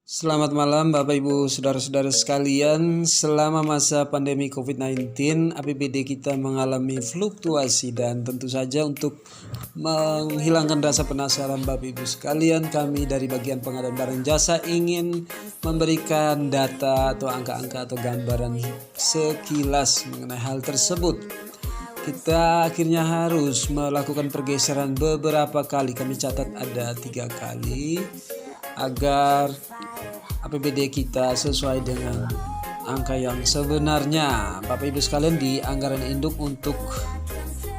Selamat malam Bapak Ibu Saudara-saudara sekalian. Selama masa pandemi COVID-19, APBD kita mengalami fluktuasi dan tentu saja untuk menghilangkan rasa penasaran Bapak Ibu sekalian, kami dari bagian pengadaan barang jasa ingin memberikan data atau angka-angka atau gambaran sekilas mengenai hal tersebut. Kita akhirnya harus melakukan pergeseran beberapa kali, kami catat ada 3 kali, agar APBD kita sesuai dengan angka yang sebenarnya. Bapak Ibu sekalian, di anggaran induk untuk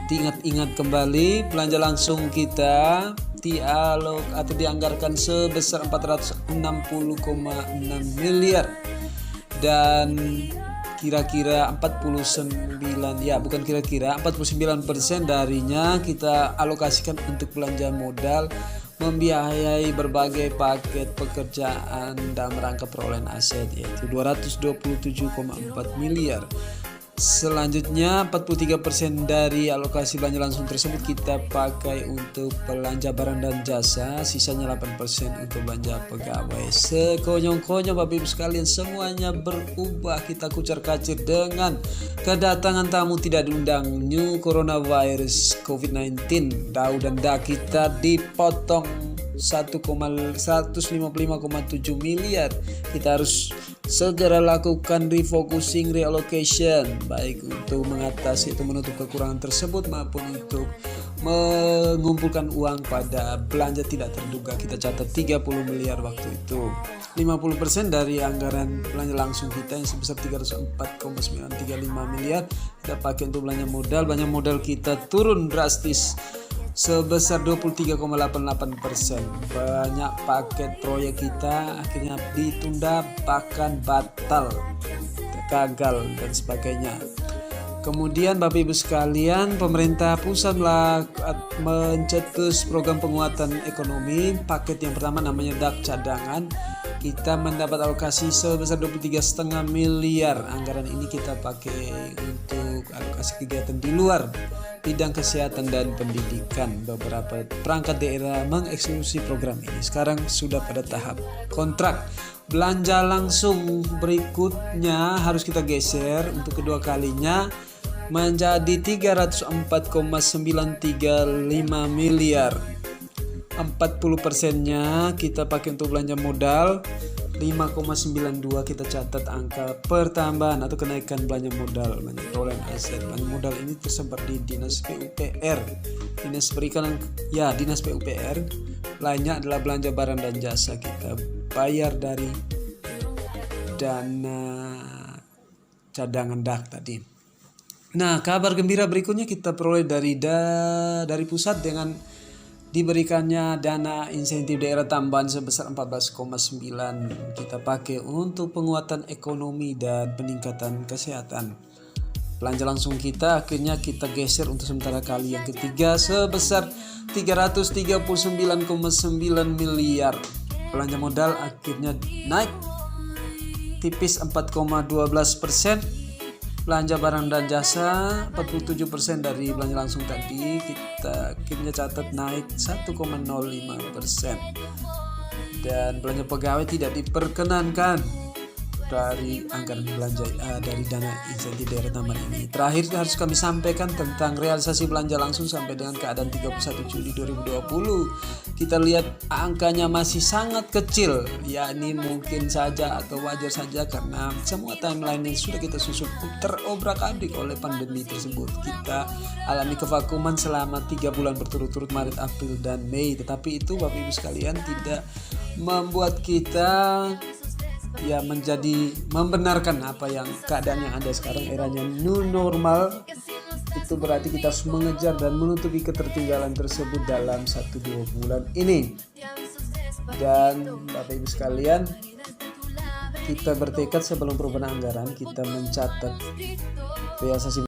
diingat-ingat kembali, belanja langsung kita dianggarkan sebesar 460,6 miliar dan kira-kira 49% darinya kita alokasikan untuk belanja modal, membiayai berbagai paket pekerjaan dalam rangka perolehan aset, yaitu 227,4 miliar. Selanjutnya 43% dari alokasi belanja langsung tersebut kita pakai untuk belanja barang dan jasa, sisanya 8% untuk belanja pegawai. Sekonyong-konyong Bapak Ibu sekalian, semuanya berubah, kita kucar-kacir dengan kedatangan tamu tidak diundang, new coronavirus COVID-19. Dau dan da kita dipotong 155,7 miliar. Kita harus segera lakukan refocusing, reallocation, baik untuk mengatasi atau menutup kekurangan tersebut maupun untuk mengumpulkan uang pada belanja tidak terduga. Kita catat 30 miliar waktu itu. 50% dari anggaran belanja langsung kita yang sebesar 304,935 miliar kita pakai untuk belanja modal. Belanja modal kita turun drastis sebesar 23,88%. Banyak paket proyek kita akhirnya ditunda, bahkan batal, gagal dan sebagainya. Kemudian Bapak Ibu sekalian, pemerintah pusat mencetus program penguatan ekonomi. Paket yang pertama namanya DAK cadangan. Kita mendapat alokasi sebesar 23,5 miliar. Anggaran ini kita pakai untuk alokasi kegiatan di luar bidang kesehatan dan pendidikan. Beberapa perangkat daerah mengeksekusi program ini. Sekarang sudah pada tahap kontrak. Belanja langsung berikutnya harus kita geser untuk kedua kalinya menjadi 304,935 miliar. 40%-nya kita pakai untuk belanja modal. 5,92 kita catat angka pertambahan atau kenaikan belanja modal, perolehan aset. Belanja modal ini tersebar di Dinas PUPR, Dinas Perikanan, Dinas PUPR. Lainnya adalah belanja barang dan jasa, kita bayar dari dana cadangan DAK tadi. Nah, kabar gembira berikutnya kita peroleh dari pusat dengan diberikannya dana insentif daerah tambahan sebesar 14,9 kita pakai untuk penguatan ekonomi dan peningkatan kesehatan. Belanja langsung kita akhirnya kita geser untuk sementara kali yang ketiga sebesar 339,9 miliar. Belanja modal akhirnya naik tipis 4,12%. Belanja barang dan jasa 47% dari belanja langsung tadi kita akhirnya catat naik 1,05%. Dan belanja pegawai tidak diperkenankan dari anggaran belanja dari dana insentif daerah tambahan ini. Terakhir harus kami sampaikan tentang realisasi belanja langsung sampai dengan keadaan 31 Juli 2020. Kita lihat angkanya masih sangat kecil, yakni mungkin saja atau wajar saja karena semua timeline yang sudah kita susun terobrak-abrik oleh pandemi tersebut. Kita alami kevakuman selama 3 bulan berturut-turut, Maret, April, dan Mei. Tetapi itu Bapak Ibu sekalian tidak membuat kita menjadi membenarkan apa yang keadaan yang ada sekarang, eranya new normal. Itu berarti kita harus mengejar dan menutupi ketertinggalan tersebut dalam 1-2 bulan ini. Dan Bapak Ibu sekalian, kita bertekad sebelum perubahan anggaran kita mencatat realisasi